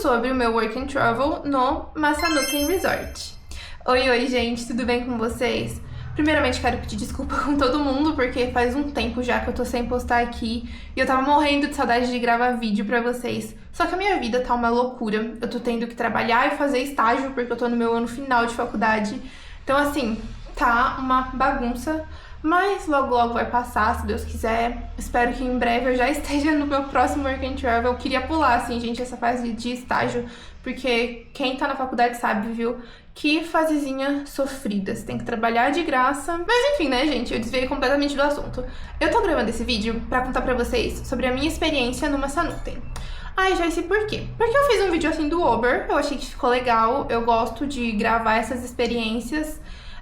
sobre o meu Work and Travel no Massanutten Resort. Oi, gente, tudo bem com vocês? Primeiramente, quero pedir desculpa com todo mundo, porque faz um tempo já que eu tô sem postar aqui e eu tava morrendo de saudade de gravar vídeo pra vocês. Só que a minha vida tá uma loucura. Eu tô tendo que trabalhar e fazer estágio, porque eu tô no meu ano final de faculdade. Então, assim, tá uma bagunça, mas logo vai passar, se Deus quiser. Espero que em breve eu já esteja no meu próximo Work and Travel. Eu queria pular, assim, gente, essa fase de estágio, porque quem tá na faculdade sabe, viu? Que fasezinha sofrida, você tem que trabalhar de graça. Mas enfim, né, gente, eu desviei completamente do assunto. Eu tô gravando esse vídeo pra contar pra vocês sobre a minha experiência no Massanutten. Ai, já sei por quê. Porque eu fiz um vídeo assim do Uber, eu achei que ficou legal, eu gosto de gravar essas experiências.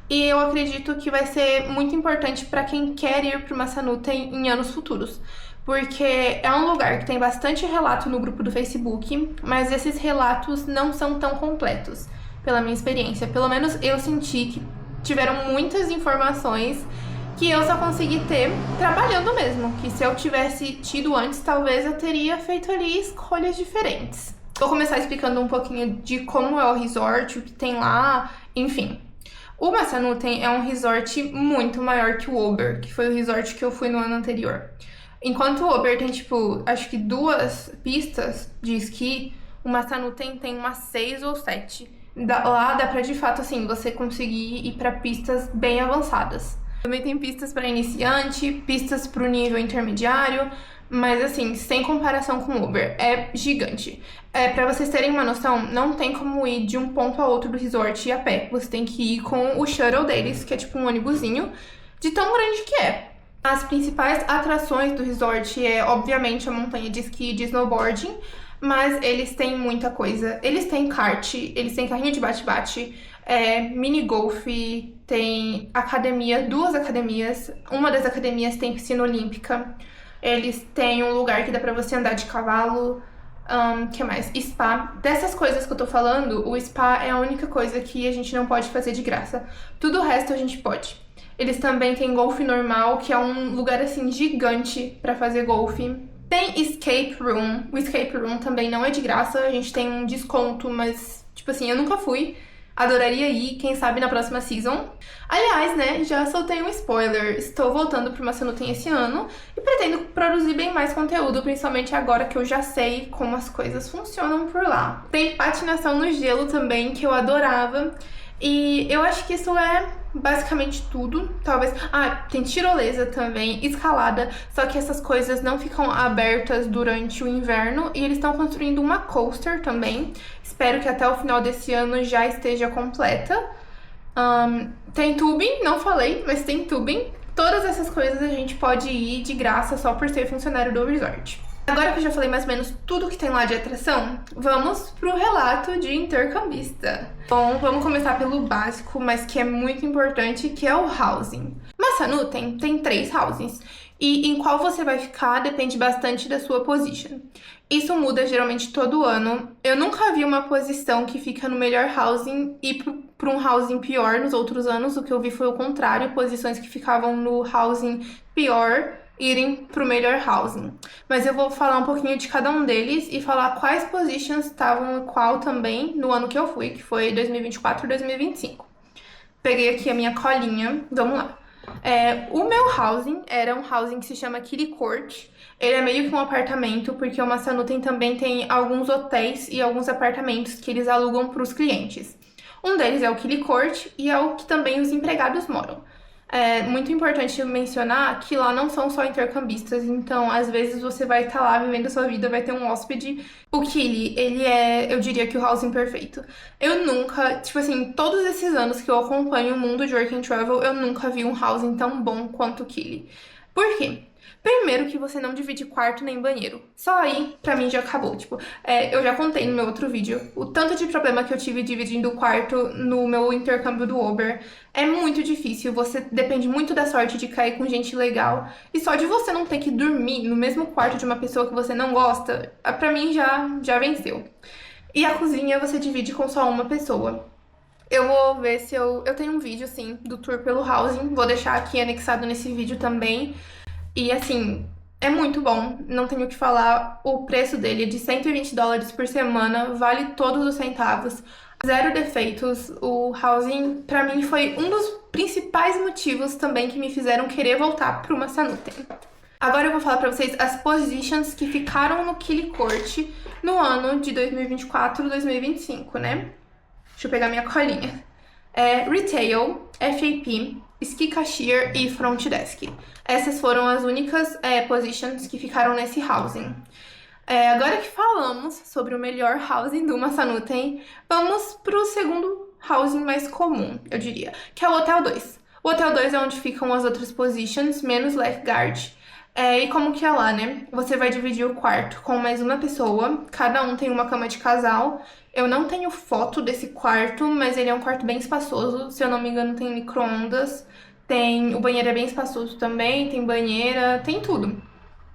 E eu acredito que vai ser muito importante pra quem quer ir pro Massanutten em anos futuros. Porque é um lugar que tem bastante relato no grupo do Facebook, mas esses relatos não são tão completos, pela minha experiência. Pelo menos eu senti que tiveram muitas informações que eu só consegui ter trabalhando mesmo. Que se eu tivesse tido antes, talvez eu teria feito ali escolhas diferentes. Vou começar explicando um pouquinho de como é o resort, o que tem lá, enfim. O Massanutten é um resort muito maior que o Uber, que foi o resort que eu fui no ano anterior. Enquanto o Uber tem, tipo, acho que 2 pistas de esqui, o Massanutten tem umas 6 ou 7. Lá dá pra, de fato, assim, você conseguir ir pra pistas bem avançadas. Também tem pistas pra iniciante, pistas pro nível intermediário, mas, assim, sem comparação com o Uber, é gigante. Pra vocês terem uma noção, não tem como ir de um ponto a outro do resort a pé. Você tem que ir com o shuttle deles, que é tipo um ônibusinho, de tão grande que é. As principais atrações do resort é, obviamente, a montanha de esqui e de snowboarding, mas eles têm muita coisa. Eles têm kart, eles têm carrinho de bate-bate, mini golf, tem academia, 2 academias. Uma das academias tem piscina olímpica. Eles têm um lugar que dá pra você andar de cavalo. Que mais? Spa. Dessas coisas que eu tô falando, o spa é a única coisa que a gente não pode fazer de graça. Tudo o resto a gente pode. Eles também têm golfe normal, que é um lugar assim gigante pra fazer golfe. Tem escape room. O escape room também não é de graça, a gente tem um desconto, mas, tipo assim, eu nunca fui. Adoraria ir, quem sabe na próxima season. Aliás, né, já soltei um spoiler. Estou voltando pro Massanutten esse ano e pretendo produzir bem mais conteúdo, principalmente agora que eu já sei como as coisas funcionam por lá. Tem patinação no gelo também, que eu adorava. E eu acho que isso é basicamente tudo, talvez. Tem tirolesa também, escalada, só que essas coisas não ficam abertas durante o inverno e eles estão construindo uma coaster também. Espero que até o final desse ano já esteja completa. Tem tubing, não falei, mas tem tubing. Todas essas coisas a gente pode ir de graça só por ser funcionário do resort. Agora que eu já falei mais ou menos tudo que tem lá de atração, vamos pro relato de intercambista. Bom, vamos começar pelo básico, mas que é muito importante, que é o housing. Massanutten tem 3 housings, e em qual você vai ficar depende bastante da sua position. Isso muda geralmente todo ano. Eu nunca vi uma posição que fica no melhor housing e para um housing pior nos outros anos. O que eu vi foi o contrário, posições que ficavam no housing pior irem pro melhor housing. Mas eu vou falar um pouquinho de cada um deles e falar quais positions estavam qual também no ano que eu fui, que foi 2024 e 2025. Peguei aqui a minha colinha, vamos lá. O meu housing era um housing que se chama Kitty Court. Ele é meio que um apartamento, porque o Massanutten também tem alguns hotéis e alguns apartamentos que eles alugam para os clientes. Um deles é o Kitty Court e é o que também os empregados moram. É muito importante mencionar que lá não são só intercambistas, então às vezes você vai estar lá vivendo a sua vida, vai ter um hóspede. O Kili, ele é, eu diria que o housing perfeito. Eu nunca, tipo assim, todos esses anos que eu acompanho o mundo de Work and Travel, eu nunca vi um housing tão bom quanto o Kili. Por quê? Primeiro que você não divide quarto nem banheiro. Só aí, pra mim, já acabou. Tipo, eu já contei no meu outro vídeo o tanto de problema que eu tive dividindo o quarto no meu intercâmbio do Uber. É muito difícil, você depende muito da sorte de cair com gente legal. E só de você não ter que dormir no mesmo quarto de uma pessoa que você não gosta, pra mim já venceu. E a cozinha você divide com só uma pessoa. Eu vou ver se eu tenho um vídeo, assim, do tour pelo housing. Vou deixar aqui anexado nesse vídeo também. E assim, É muito bom, não tenho o que falar. O preço dele é de US$ 120 por semana, vale todos os centavos. Zero defeitos. O housing, pra mim, foi um dos principais motivos também que me fizeram querer voltar pro Massanutten. Agora eu vou falar pra vocês as positions que ficaram no Kili Court no ano de 2024 e 2025, né? Deixa eu pegar minha colinha. Retail, FAP, Ski Cashier e Front Desk. Essas foram as únicas positions que ficaram nesse housing. Agora que falamos sobre o melhor housing do Massanutten, vamos pro segundo housing mais comum, eu diria, que é o Hotel 2. O Hotel 2 é onde ficam as outras positions, menos lifeguard. E como que é lá, né? Você vai dividir o quarto com mais uma pessoa, cada um tem uma cama de casal. Eu não tenho foto desse quarto, mas ele é um quarto bem espaçoso. Se eu não me engano, tem micro-ondas, o banheiro é bem espaçoso também, tem banheira, tem tudo.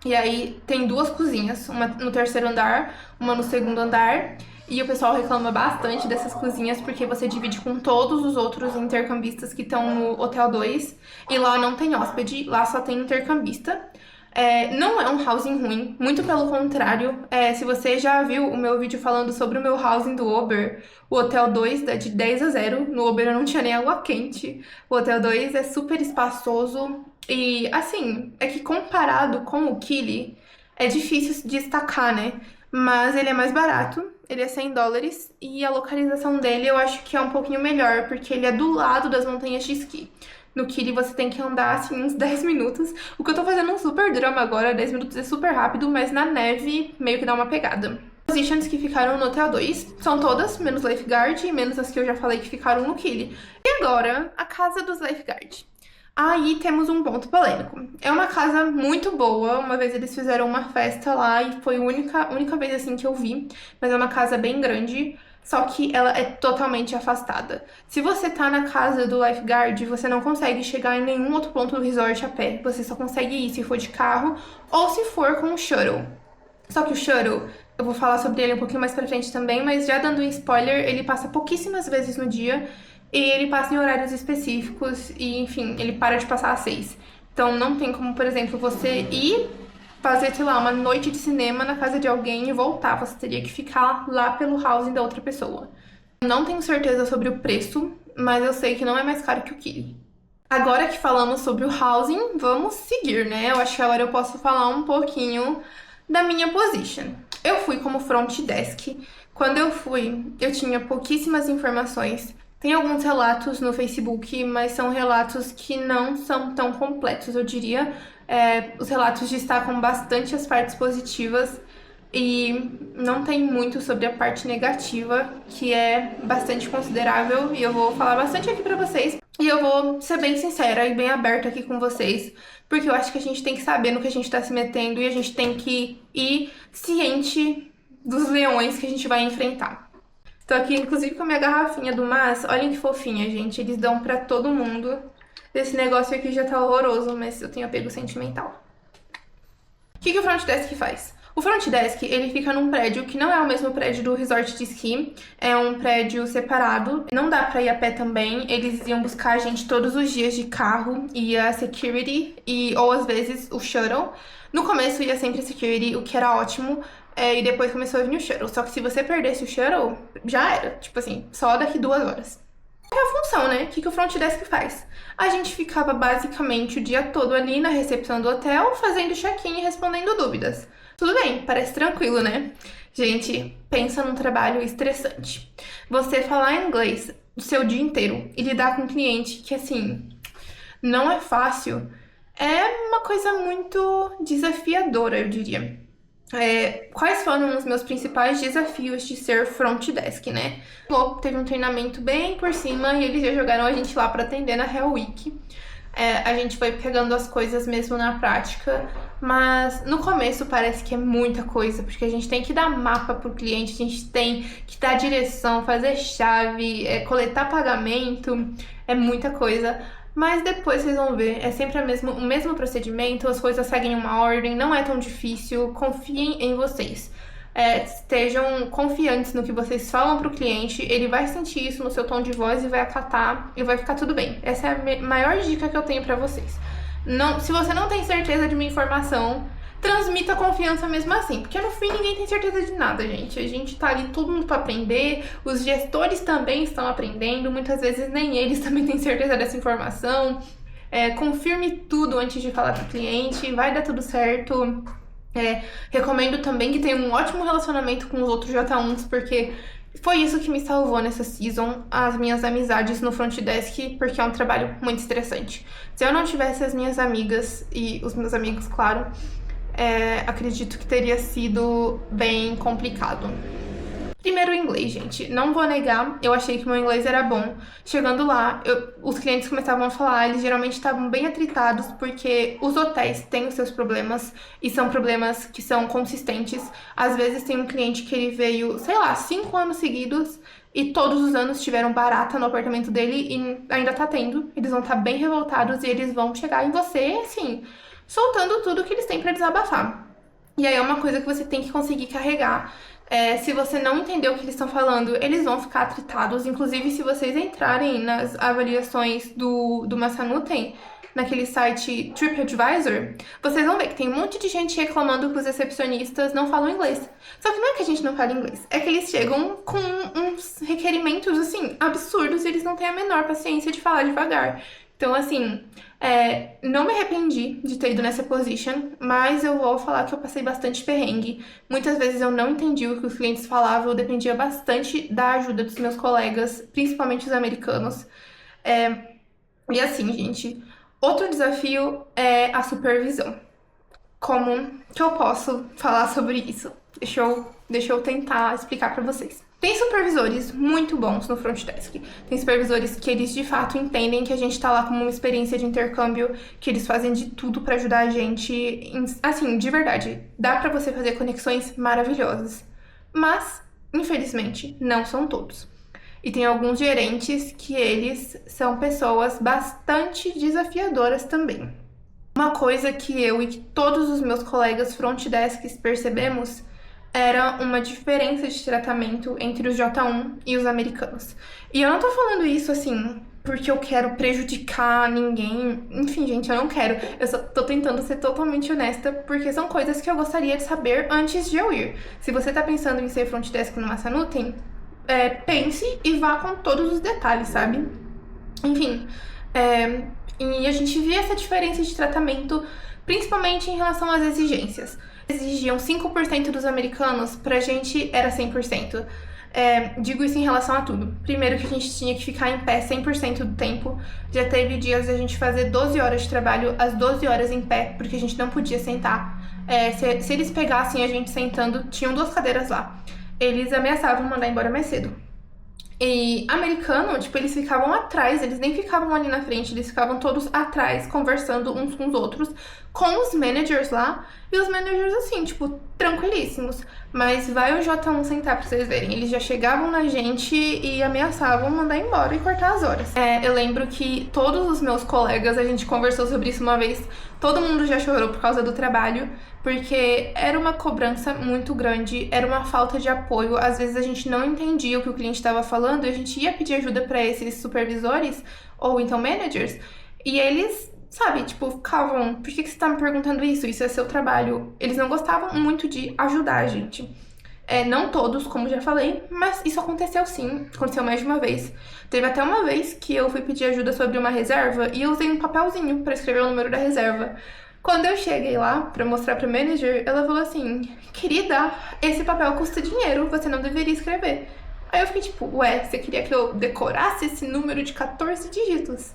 E aí tem duas cozinhas, uma no terceiro andar, uma no segundo andar. E o pessoal reclama bastante dessas cozinhas porque você divide com todos os outros intercambistas que estão no Hotel 2. E lá não tem hóspede, lá só tem intercambista. Não é um housing ruim, muito pelo contrário. Se você já viu o meu vídeo falando sobre o meu housing do Ober, o Hotel 2 dá de 10 a 0. No Ober eu não tinha nem água quente. O Hotel 2 é super espaçoso. E, assim, é que comparado com o Kili, é difícil destacar, né? Mas ele é mais barato, ele é US$ 100 e a localização dele eu acho que é um pouquinho melhor, porque ele é do lado das montanhas de esqui. No Kili você tem que andar, assim, uns 10 minutos. O que eu tô fazendo um super drama agora, 10 minutos é super rápido, mas na neve meio que dá uma pegada. As positions que ficaram no Hotel 2 são todas, menos lifeguard e menos as que eu já falei que ficaram no Kili. E agora, a casa dos lifeguard. Aí temos um ponto polêmico. É uma casa muito boa, uma vez eles fizeram uma festa lá e foi a única vez assim que eu vi, mas é uma casa bem grande, só que ela é totalmente afastada. Se você tá na casa do lifeguard, você não consegue chegar em nenhum outro ponto do resort a pé, você só consegue ir se for de carro ou se for com o shuttle. Só que o shuttle, eu vou falar sobre ele um pouquinho mais pra frente também, mas já dando um spoiler, ele passa pouquíssimas vezes no dia. E ele passa em horários específicos e, enfim, ele para de passar às 6. Então não tem como, por exemplo, você ir fazer, sei lá, uma noite de cinema na casa de alguém e voltar. Você teria que ficar lá pelo housing da outra pessoa. Não tenho certeza sobre o preço, mas eu sei que não é mais caro que o Kili. Agora que falamos sobre o housing, vamos seguir, né? Eu acho que agora eu posso falar um pouquinho da minha position. Eu fui como front desk. Quando eu fui, eu tinha pouquíssimas informações. Tem alguns relatos no Facebook, mas são relatos que não são tão completos, eu diria. Os relatos destacam bastante as partes positivas e não tem muito sobre a parte negativa, que é bastante considerável, e eu vou falar bastante aqui pra vocês. E eu vou ser bem sincera e bem aberta aqui com vocês, porque eu acho que a gente tem que saber no que a gente tá se metendo e a gente tem que ir ciente dos leões que a gente vai enfrentar. Tô aqui, inclusive, com a minha garrafinha do Mas. Olhem que fofinha, gente. Eles dão pra todo mundo. Esse negócio aqui já tá horroroso, mas eu tenho apego sentimental. O que o Front Desk faz? O Front Desk, ele fica num prédio que não é o mesmo prédio do resort de esqui. É um prédio separado. Não dá pra ir a pé também. Eles iam buscar a gente todos os dias de carro. Ia a security ou, às vezes, o shuttle. No começo ia sempre a security, o que era ótimo. E depois começou a vir o shuttle. Só que se você perdesse o shuttle, já era. Tipo assim, só daqui 2 horas. É a função, né? O que o Front Desk faz? A gente ficava basicamente o dia todo ali na recepção do hotel, fazendo check-in e respondendo dúvidas. Tudo bem, parece tranquilo, né? Gente, pensa num trabalho estressante. Você falar inglês o seu dia inteiro e lidar com um cliente que, assim, não é fácil. É uma coisa muito desafiadora, eu diria. Quais foram os meus principais desafios de ser front desk, né? Teve um treinamento bem por cima e eles já jogaram a gente lá para atender na Hell Week. A gente foi pegando as coisas mesmo na prática, mas no começo parece que é muita coisa, porque a gente tem que dar mapa pro cliente, a gente tem que dar direção, fazer chave, coletar pagamento, é muita coisa. Mas depois vocês vão ver, é sempre o mesmo procedimento, as coisas seguem uma ordem, não é tão difícil, confiem em vocês. Estejam confiantes no que vocês falam pro cliente, ele vai sentir isso no seu tom de voz e vai acatar e vai ficar tudo bem. Essa é a maior dica que eu tenho pra vocês. Se você não tem certeza de uma informação, transmita confiança mesmo assim, porque no fim ninguém tem certeza de nada, gente. A gente tá ali todo mundo pra aprender, os gestores também estão aprendendo, muitas vezes nem eles também têm certeza dessa informação. Confirme tudo antes de falar pro cliente, vai dar tudo certo. Recomendo também que tenha um ótimo relacionamento com os outros J1s, porque foi isso que me salvou nessa season, as minhas amizades no front desk, porque é um trabalho muito estressante. Se eu não tivesse as minhas amigas e os meus amigos, claro, acredito que teria sido bem complicado. Primeiro, o inglês, gente. Não vou negar, eu achei que meu inglês era bom. Chegando lá, os clientes começavam a falar, eles geralmente estavam bem atritados, porque os hotéis têm os seus problemas, e são problemas que são consistentes. Às vezes tem um cliente que ele veio, sei lá, 5 anos seguidos, e todos os anos tiveram barata no apartamento dele, e ainda tá tendo. Eles vão estar bem revoltados, e eles vão chegar em você, assim, soltando tudo que eles têm pra desabafar. E aí é uma coisa que você tem que conseguir carregar. Se você não entender o que eles estão falando, eles vão ficar atritados. Inclusive, se vocês entrarem nas avaliações do Massanutten, naquele site TripAdvisor, vocês vão ver que tem um monte de gente reclamando que os recepcionistas não falam inglês. Só que não é que a gente não fala inglês, é que eles chegam com uns requerimentos, assim, absurdos, e eles não têm a menor paciência de falar devagar. Então, assim, não me arrependi de ter ido nessa position, mas eu vou falar que eu passei bastante perrengue. Muitas vezes eu não entendi o que os clientes falavam, eu dependia bastante da ajuda dos meus colegas, principalmente os americanos. E assim, gente, outro desafio é a supervisão. Como que eu posso falar sobre isso? Deixa eu tentar explicar pra vocês. Tem supervisores muito bons no front desk. Tem supervisores que eles de fato entendem que a gente tá lá como uma experiência de intercâmbio, que eles fazem de tudo pra ajudar a gente. Assim, de verdade, dá pra você fazer conexões maravilhosas. Mas, infelizmente, não são todos. E tem alguns gerentes que eles são pessoas bastante desafiadoras também. Uma coisa que eu e que todos os meus colegas front desks percebemos era uma diferença de tratamento entre os J1 e os americanos. E eu não tô falando isso, assim, porque eu quero prejudicar ninguém. Enfim, gente, eu não quero. Eu só tô tentando ser totalmente honesta, porque são coisas que eu gostaria de saber antes de eu ir. Se você tá pensando em ser front desk no Massanutten, pense e vá com todos os detalhes, sabe? Enfim, e a gente via essa diferença de tratamento, principalmente em relação às exigências. Exigiam 5% dos americanos, pra gente era 100%. Digo isso em relação a tudo. Primeiro que a gente tinha que ficar em pé 100% do tempo. Já teve dias a gente fazer 12 horas de trabalho, as 12 horas em pé, porque a gente não podia sentar. Se eles pegassem a gente sentando, tinham 2 cadeiras lá. Eles ameaçavam mandar embora mais cedo. E americano, tipo, eles ficavam atrás, eles nem ficavam ali na frente, eles ficavam todos atrás, conversando uns com os outros, com os managers lá, e os managers assim, tipo, tranquilíssimos. Mas vai o J1 sentar pra vocês verem, eles já chegavam na gente e ameaçavam mandar embora e cortar as horas. Eu lembro que todos os meus colegas, a gente conversou sobre isso uma vez, todo mundo já chorou por causa do trabalho, porque era uma cobrança muito grande, era uma falta de apoio, às vezes a gente não entendia o que o cliente estava falando e a gente ia pedir ajuda para esses supervisores ou então managers, e eles, sabe, tipo, ficavam, por que você tá me perguntando isso? Isso é seu trabalho. Eles não gostavam muito de ajudar a gente. Não todos, como já falei, mas isso aconteceu sim, aconteceu mais de uma vez. Teve até uma vez que eu fui pedir ajuda sobre uma reserva e eu usei um papelzinho para escrever o número da reserva. Quando eu cheguei lá pra mostrar pro manager, ela falou assim: querida, esse papel custa dinheiro, você não deveria escrever. Aí eu fiquei tipo, você queria que eu decorasse esse número de 14 dígitos?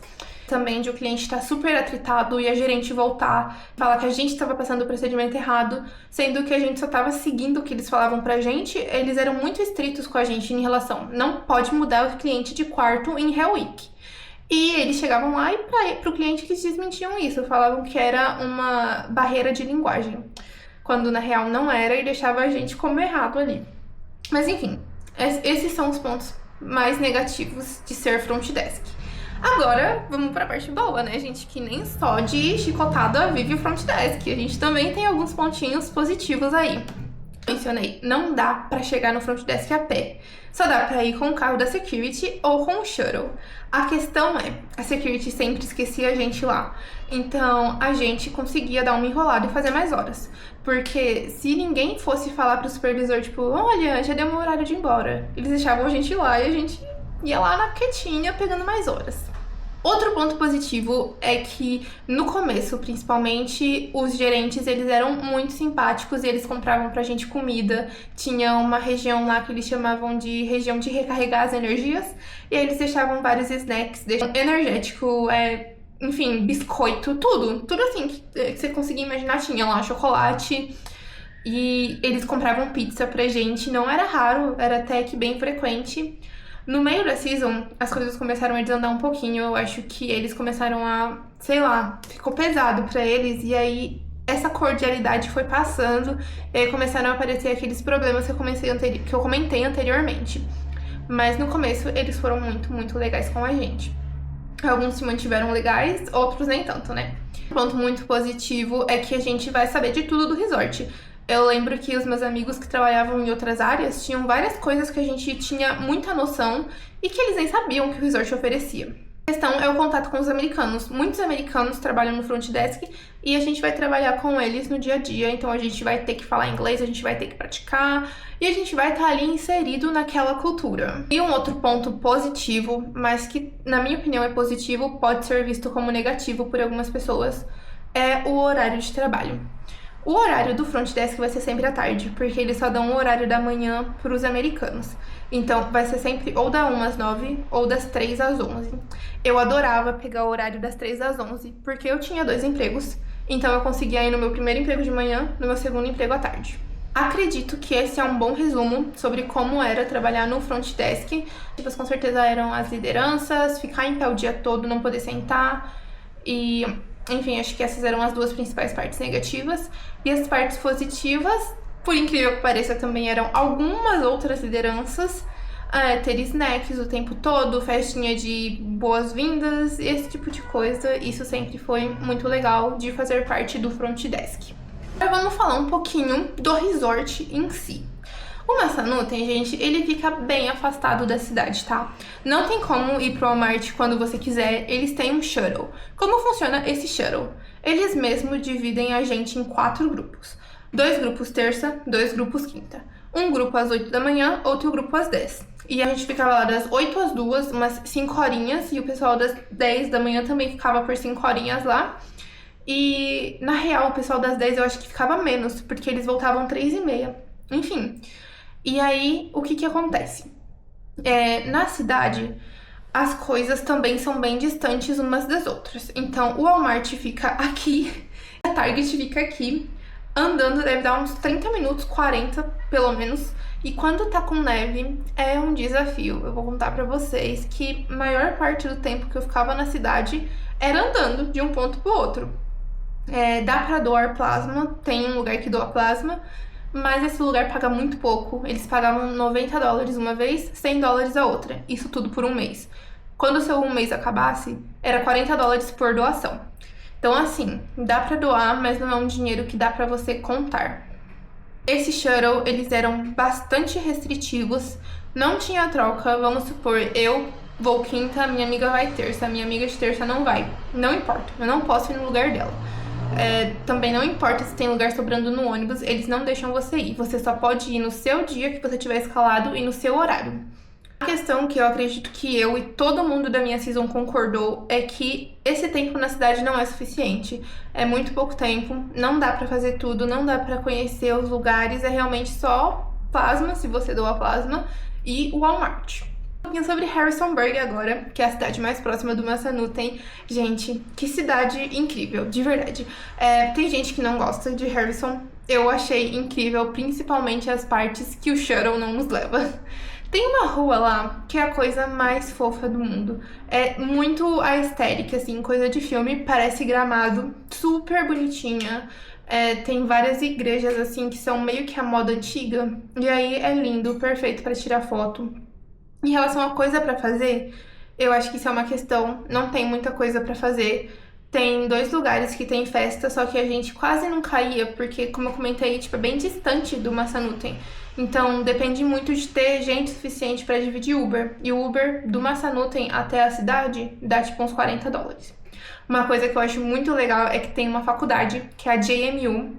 Também de o cliente estar super atritado e a gerente voltar, falar que a gente estava passando o procedimento errado, sendo que a gente só estava seguindo o que eles falavam pra gente. Eles eram muito estritos com a gente em relação, não pode mudar o cliente de quarto em Hell Week. E eles chegavam lá e pro cliente eles desmentiam isso, falavam que era uma barreira de linguagem, quando na real não era, e deixava a gente como errado ali. Mas enfim, esses são os pontos mais negativos de ser front desk. Agora, vamos pra parte boa, né, gente? Que nem só de chicotada vive o front desk. A gente também tem alguns pontinhos positivos aí. Mencionei, não dá pra chegar no front desk a pé. Só dá pra ir com o carro da security ou com o shuttle. A questão é, a security sempre esquecia a gente lá. Então, a gente conseguia dar uma enrolada e fazer mais horas. Porque se ninguém fosse falar pro supervisor, tipo, olha, já deu meu horário de ir embora. Eles deixavam a gente lá e a gente ia lá na quietinha pegando mais horas. Outro ponto positivo é que, no começo, principalmente, os gerentes, eles eram muito simpáticos e eles compravam pra gente comida. Tinha uma região lá que eles chamavam de região de recarregar as energias. E aí eles deixavam vários snacks, energético, enfim, biscoito, tudo assim que você conseguia imaginar. Tinha lá chocolate e eles compravam pizza pra gente. Não era raro, era até que bem frequente. No meio da season, as coisas começaram a desandar um pouquinho. Eu acho que eles começaram a, sei lá, ficou pesado pra eles. E aí, essa cordialidade foi passando. E aí começaram a aparecer aqueles problemas que eu comentei anteriormente. Mas no começo, eles foram muito, muito legais com a gente. Alguns se mantiveram legais, outros nem tanto, né? Um ponto muito positivo é que a gente vai saber de tudo do resort. Eu lembro que os meus amigos que trabalhavam em outras áreas tinham várias coisas que a gente tinha muita noção e que eles nem sabiam que o resort oferecia. A questão é o contato com os americanos. Muitos americanos trabalham no front desk e a gente vai trabalhar com eles no dia a dia, então a gente vai ter que falar inglês, a gente vai ter que praticar e a gente vai estar ali inserido naquela cultura. E um outro ponto positivo, mas que na minha opinião é positivo, pode ser visto como negativo por algumas pessoas, é o horário de trabalho. O horário do front desk vai ser sempre à tarde, porque eles só dão o horário da manhã para os americanos. Então, vai ser sempre ou da 1 às 9 ou das 3 às 11. Eu adorava pegar o horário das 3 às 11, porque eu tinha 2 empregos. Então, eu conseguia ir no meu primeiro emprego de manhã, no meu segundo emprego à tarde. Acredito que esse é um bom resumo sobre como era trabalhar no front desk. Tipo, com certeza eram as lideranças, ficar em pé o dia todo, não poder sentar e... Enfim, acho que essas eram as duas principais partes negativas. E as partes positivas, por incrível que pareça, também eram algumas outras lideranças. Ter snacks o tempo todo, festinha de boas-vindas, esse tipo de coisa. Isso sempre foi muito legal de fazer parte do front desk. Agora vamos falar um pouquinho do resort em si. O Massanutten, gente, ele fica bem afastado da cidade, tá? Não tem como ir pro Walmart quando você quiser, eles têm um shuttle. Como funciona esse shuttle? Eles mesmos dividem a gente em 4 grupos. 2 grupos terça, 2 grupos quinta. Um grupo às 8 da manhã, outro grupo às 10. E a gente ficava lá das 8 às 2, umas 5 horinhas, e o pessoal das 10 da manhã também ficava por 5 horinhas lá. E, na real, o pessoal das 10 eu acho que ficava menos, porque eles voltavam 3h30. Enfim... E aí, o que acontece? Na cidade, as coisas também são bem distantes umas das outras. Então, o Walmart fica aqui, a Target fica aqui. Andando deve dar uns 30 minutos, 40 pelo menos. E quando tá com neve, é um desafio. Eu vou contar pra vocês que a maior parte do tempo que eu ficava na cidade era andando de um ponto pro outro. Dá pra doar plasma, tem um lugar que doa plasma. Mas esse lugar paga muito pouco. Eles pagavam $90 uma vez, $100 a outra. Isso tudo por um mês. Quando o seu um mês acabasse, era $40 por doação. Então, assim, dá pra doar, mas não é um dinheiro que dá pra você contar. Esse shuttle, eles eram bastante restritivos. Não tinha troca. Vamos supor, eu vou quinta, minha amiga vai terça. Minha amiga de terça não vai. Não importa, eu não posso ir no lugar dela. Também não importa se tem lugar sobrando no ônibus, eles não deixam você ir. Você só pode ir no seu dia que você tiver escalado e no seu horário. A questão que eu acredito que eu e todo mundo da minha season concordou é que esse tempo na cidade não é suficiente. É muito pouco tempo, não dá pra fazer tudo, não dá pra conhecer os lugares, é realmente só plasma, se você doa plasma, e o Walmart. Um pouquinho sobre Harrisonburg agora, que é a cidade mais próxima do Massanutten. Gente, que cidade incrível, de verdade. Tem gente que não gosta de Harrison. Eu achei incrível, principalmente as partes que o shuttle não nos leva. Tem uma rua lá que é a coisa mais fofa do mundo. É muito aesthetic, assim, coisa de filme. Parece Gramado, super bonitinha. Tem várias igrejas, assim, que são meio que a moda antiga. E aí é lindo, perfeito pra tirar foto. Em relação a coisa pra fazer, eu acho que isso é uma questão. Não tem muita coisa pra fazer. Tem 2 lugares que tem festa, só que a gente quase não caía, porque, como eu comentei, tipo, é bem distante do Massanutten. Então, depende muito de ter gente suficiente pra dividir Uber. E o Uber do Massanutten até a cidade dá, tipo, uns $40. Uma coisa que eu acho muito legal é que tem uma faculdade, que é a JMU,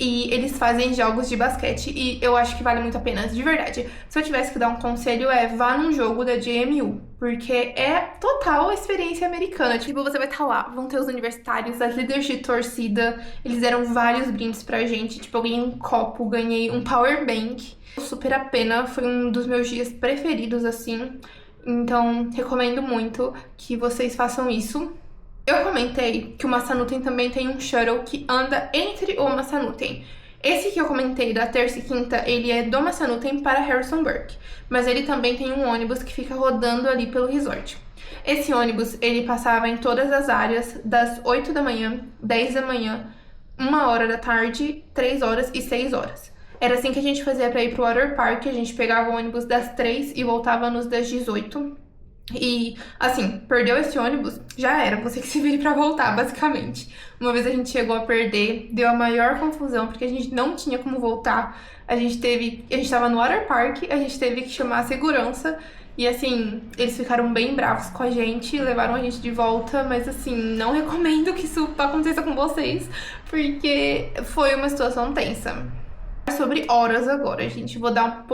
e eles fazem jogos de basquete, e eu acho que vale muito a pena, de verdade. Se eu tivesse que dar um conselho, vá num jogo da JMU, porque é total a experiência americana. Tipo, você vai estar lá, vão ter os universitários, as líderes de torcida, eles deram vários brindes pra gente, tipo, eu ganhei um copo, ganhei um power bank. Super a pena, foi um dos meus dias preferidos, assim, então recomendo muito que vocês façam isso. Eu comentei que o Massanutten também tem um shuttle que anda entre o Massanutten. Esse que eu comentei da terça e quinta, ele é do Massanutten para Harrisonburg, mas ele também tem um ônibus que fica rodando ali pelo resort. Esse ônibus, ele passava em todas as áreas das 8 da manhã, 10 da manhã, 1 hora da tarde, 3 horas e 6 horas. Era assim que a gente fazia para ir pro Water Park, a gente pegava o ônibus das 3 e voltava nos das 18. E, assim, perdeu esse ônibus, já era, você que se vire pra voltar, basicamente. Uma vez a gente chegou a perder, deu a maior confusão, porque a gente não tinha como voltar. A gente tava no Water Park, a gente teve que chamar a segurança. E, assim, eles ficaram bem bravos com a gente, levaram a gente de volta. Mas, assim, não recomendo que isso aconteça com vocês, porque foi uma situação tensa. Sobre horas agora, gente, vou dar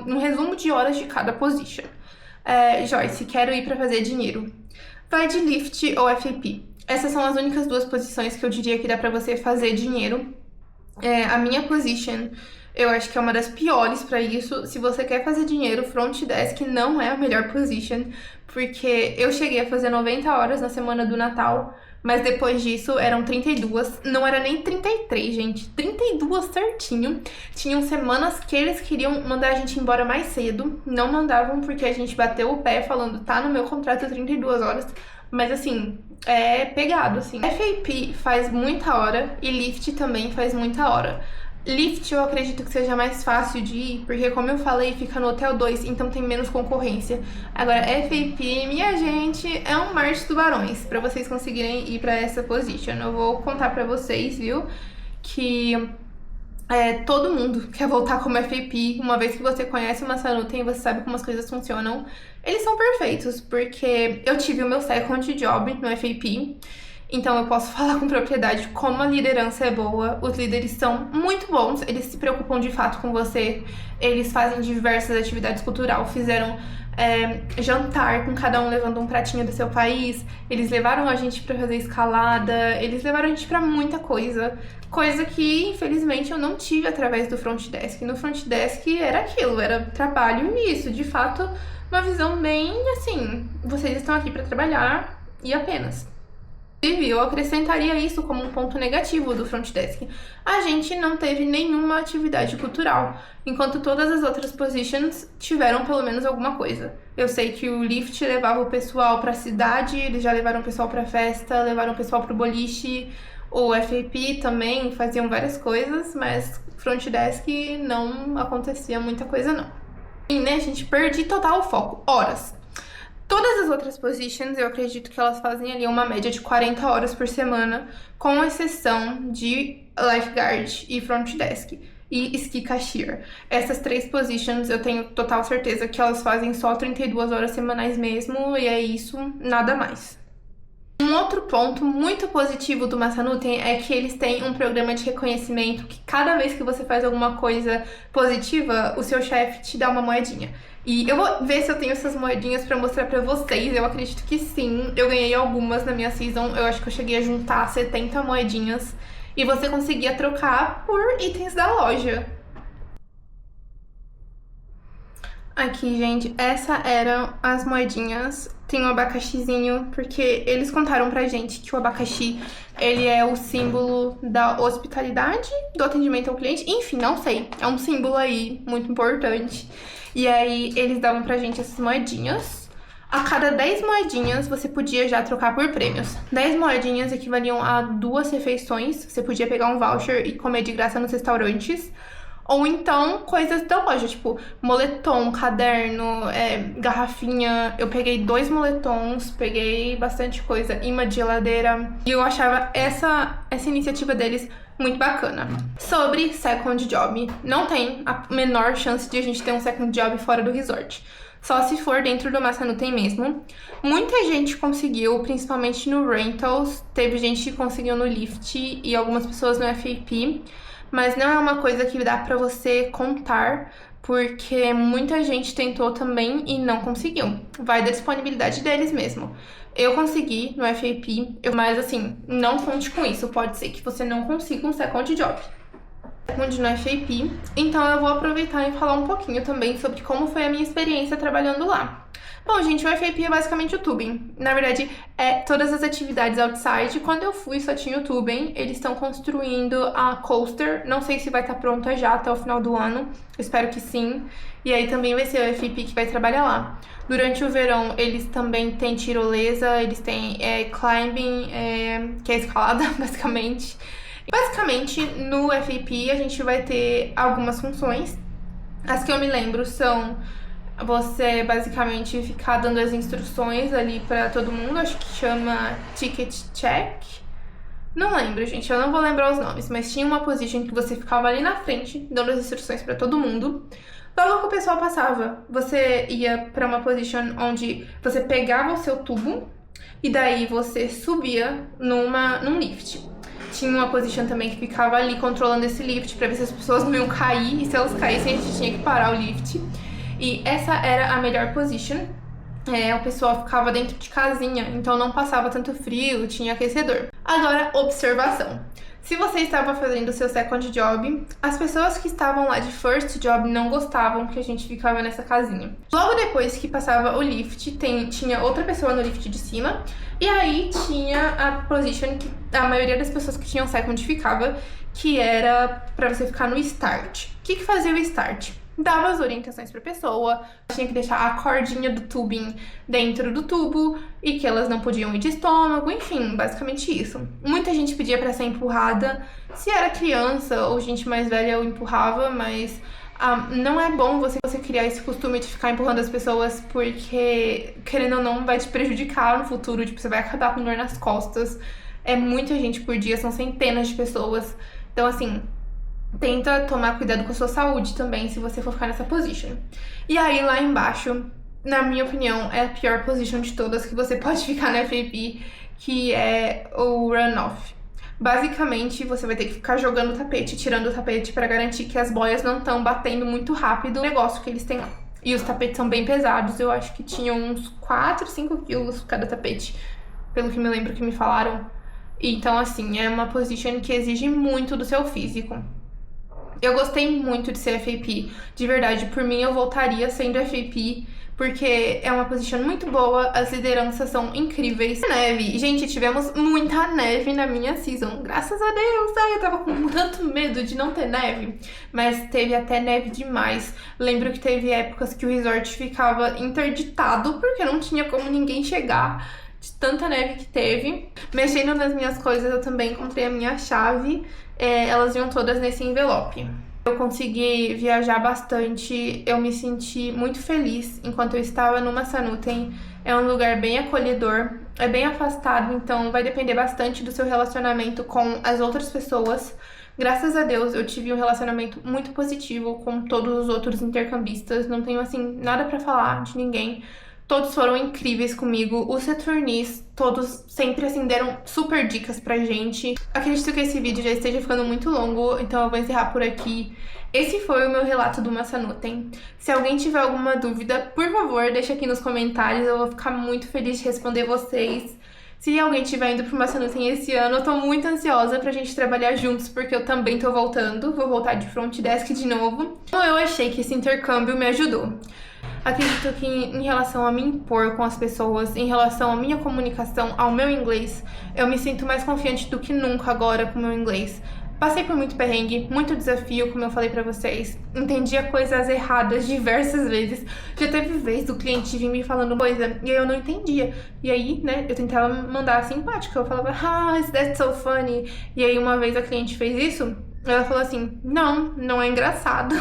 um resumo de horas de cada position. Joyce, quero ir pra fazer dinheiro. Vai de Lyft ou FAP. Essas são as únicas 2 posições que eu diria que dá pra você fazer dinheiro. A minha position, eu acho que é uma das piores pra isso. Se você quer fazer dinheiro, front desk não é a melhor position, porque eu cheguei a fazer 90 horas na semana do Natal, mas depois disso eram 32, não era nem 33, gente, 32 certinho. Tinham semanas que eles queriam mandar a gente embora mais cedo, não mandavam porque a gente bateu o pé falando, tá no meu contrato 32 horas, mas assim, é pegado, assim. FAP faz muita hora e Lyft também faz muita hora. Lyft eu acredito que seja mais fácil de ir, porque como eu falei, fica no Hotel 2, então tem menos concorrência. Agora, FAP, minha gente, é um mar de tubarões pra vocês conseguirem ir pra essa position. Eu vou contar pra vocês, viu, que todo mundo quer voltar como FAP. Uma vez que você conhece o Massanutten e você sabe como as coisas funcionam, eles são perfeitos, porque eu tive o meu second job no FAP. Então eu posso falar com propriedade como a liderança é boa, os líderes são muito bons, eles se preocupam de fato com você, eles fazem diversas atividades culturais, fizeram jantar com cada um levando um pratinho do seu país, eles levaram a gente pra fazer escalada, eles levaram a gente pra muita coisa, coisa que infelizmente eu não tive através do front desk. No front desk era aquilo, era trabalho e isso, de fato, uma visão bem assim, vocês estão aqui pra trabalhar e apenas. Eu acrescentaria isso como um ponto negativo do front desk. A gente não teve nenhuma atividade cultural, enquanto todas as outras positions tiveram pelo menos alguma coisa. Eu sei que o Lyft levava o pessoal pra cidade, eles já levaram o pessoal pra festa, levaram o pessoal pro boliche. O FAP também faziam várias coisas, mas front desk não acontecia muita coisa não. E, né, gente, perdi total o foco. Horas. Todas as outras positions, eu acredito que elas fazem ali uma média de 40 horas por semana, com exceção de lifeguard e front desk e ski cashier. Essas 3 positions eu tenho total certeza que elas fazem só 32 horas semanais mesmo, e é isso, nada mais. Um outro ponto muito positivo do Massanutten é que eles têm um programa de reconhecimento que cada vez que você faz alguma coisa positiva, o seu chefe te dá uma moedinha. E eu vou ver se eu tenho essas moedinhas pra mostrar pra vocês. Eu acredito que sim. Eu ganhei algumas na minha season. Eu acho que eu cheguei a juntar 70 moedinhas. E você conseguia trocar por itens da loja. Aqui, gente, essa eram as moedinhas. Tem um abacaxizinho, porque eles contaram pra gente que o abacaxi, ele é o símbolo da hospitalidade, do atendimento ao cliente. Enfim, não sei. É um símbolo aí muito importante. E aí, eles davam pra gente essas moedinhas. A cada 10 moedinhas, você podia já trocar por prêmios. 10 moedinhas equivaliam a 2 refeições. Você podia pegar um voucher e comer de graça nos restaurantes. Ou então coisas da loja, tipo moletom, caderno, garrafinha. Eu peguei 2 moletons, peguei bastante coisa, imã de geladeira. E eu achava essa iniciativa deles muito bacana. Sobre second job, não tem a menor chance de a gente ter um second job fora do resort. Só se for dentro do Massanutten mesmo. Muita gente conseguiu, principalmente no Rentals. Teve gente que conseguiu no Lyft e algumas pessoas no FAP. Mas não é uma coisa que dá pra você contar, porque muita gente tentou também e não conseguiu. Vai da disponibilidade deles mesmo. Eu consegui no FAP, mas assim, não conte com isso. Pode ser que você não consiga um second job no FAP. Então eu vou aproveitar e falar um pouquinho também sobre como foi a minha experiência trabalhando lá. Bom, gente, o FAP é basicamente o tubing. Na verdade, é todas as atividades outside. Quando eu fui, só tinha o tubing. Eles estão construindo a coaster. Não sei se vai estar pronta já até o final do ano. Espero que sim. E aí também vai ser o FAP que vai trabalhar lá. Durante o verão, eles também têm tirolesa, eles têm climbing, que é escalada, basicamente. Basicamente, no FAP, a gente vai ter algumas funções. As que eu me lembro são você basicamente ficar dando as instruções ali pra todo mundo. Acho que chama ticket check. Não lembro, gente, eu não vou lembrar os nomes, mas tinha uma position que você ficava ali na frente dando as instruções pra todo mundo. Logo que o pessoal passava, você ia pra uma position onde você pegava o seu tubo e daí você subia num lift. Tinha uma position também que ficava ali controlando esse lift pra ver se as pessoas não iam cair, e se elas caíssem a gente tinha que parar o lift. E essa era a melhor position. O pessoal ficava dentro de casinha, então não passava tanto frio, tinha aquecedor. Agora, observação. Se você estava fazendo o seu second job, as pessoas que estavam lá de first job não gostavam que a gente ficava nessa casinha. Logo depois que passava o lift, tinha outra pessoa no lift de cima, e aí tinha a position que a maioria das pessoas que tinham second ficava, que era pra você ficar no start. O que fazia o start? Dava as orientações pra pessoa, tinha que deixar a cordinha do tubing dentro do tubo e que elas não podiam ir de estômago, enfim, basicamente isso. Muita gente pedia pra ser empurrada. Se era criança ou gente mais velha, eu empurrava, mas não é bom você criar esse costume de ficar empurrando as pessoas, porque, querendo ou não, vai te prejudicar no futuro, tipo, você vai acabar com dor nas costas. É muita gente por dia, são centenas de pessoas. Então, assim, tenta tomar cuidado com a sua saúde também, se você for ficar nessa position. E aí, lá embaixo, na minha opinião, é a pior position de todas que você pode ficar na FAP, que é o run-off. Basicamente, você vai ter que ficar jogando o tapete, tirando o tapete pra garantir que as boias não estão batendo muito rápido no negócio que eles têm lá. E os tapetes são bem pesados, eu acho que tinham uns 4, 5 quilos cada tapete, pelo que me lembro que me falaram. Então, assim, é uma position que exige muito do seu físico. Eu gostei muito de ser FAP, de verdade. Por mim, eu voltaria sendo FAP, porque é uma position muito boa, as lideranças são incríveis. Neve, gente, tivemos muita neve na minha season, graças a Deus. Ai, eu tava com tanto medo de não ter neve, mas teve até neve demais. Lembro que teve épocas que o resort ficava interditado, porque não tinha como ninguém chegar, de tanta neve que teve. Mexendo nas minhas coisas, eu também encontrei a minha chave. Elas iam todas nesse envelope. Eu consegui viajar bastante, eu me senti muito feliz enquanto eu estava no Massanutten. É um lugar bem acolhedor, é bem afastado, então vai depender bastante do seu relacionamento com as outras pessoas. Graças a Deus, eu tive um relacionamento muito positivo com todos os outros intercambistas. Não tenho, assim, nada pra falar de ninguém. Todos foram incríveis comigo. Os returnees, todos sempre, assim, deram super dicas pra gente. Acredito que esse vídeo já esteja ficando muito longo, então eu vou encerrar por aqui. Esse foi o meu relato do Massanutten. Se alguém tiver alguma dúvida, por favor, deixa aqui nos comentários. Eu vou ficar muito feliz de responder vocês. Se alguém estiver indo pro Massanutten esse ano, eu tô muito ansiosa pra gente trabalhar juntos, porque eu também tô voltando. Vou voltar de front desk de novo. Então eu achei que esse intercâmbio me ajudou. Acredito que em relação a me impor com as pessoas, em relação à minha comunicação, ao meu inglês, eu me sinto mais confiante do que nunca agora com o meu inglês. Passei por muito perrengue, muito desafio, como eu falei pra vocês. Entendia coisas erradas diversas vezes. Já teve vez do cliente vir me falando coisa e eu não entendia. E aí, né, eu tentava mandar simpática. Eu falava, that's so funny. E aí uma vez a cliente fez isso Ela falou assim, não é engraçado.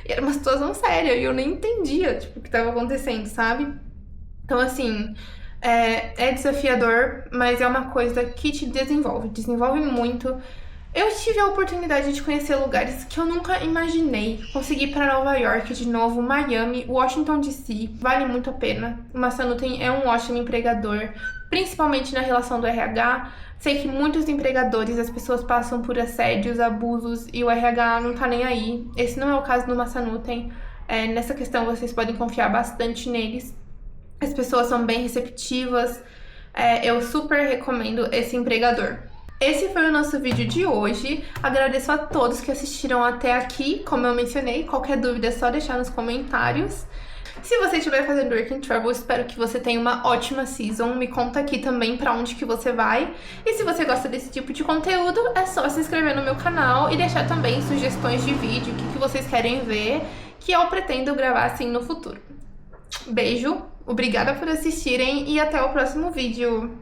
E era uma situação séria e eu nem entendia, tipo, o que tava acontecendo, sabe? Então, assim, é desafiador, mas é uma coisa que te desenvolve muito. Eu tive a oportunidade de conhecer lugares que eu nunca imaginei. Consegui ir para Nova York de novo, Miami, Washington DC. Vale muito a pena. O Massanutten é um ótimo empregador, principalmente na relação do RH. Sei que muitos empregadores, as pessoas passam por assédios, abusos e o RH não tá nem aí. Esse não é o caso do Massanutten. Nessa questão vocês podem confiar bastante neles. As pessoas são bem receptivas. Eu super recomendo esse empregador. Esse foi o nosso vídeo de hoje. Agradeço a todos que assistiram até aqui. Como eu mencionei, qualquer dúvida é só deixar nos comentários. Se você estiver fazendo Work and Travel, espero que você tenha uma ótima season. Me conta aqui também pra onde que você vai. E se você gosta desse tipo de conteúdo, é só se inscrever no meu canal e deixar também sugestões de vídeo, o que vocês querem ver, que eu pretendo gravar assim no futuro. Beijo, obrigada por assistirem e até o próximo vídeo.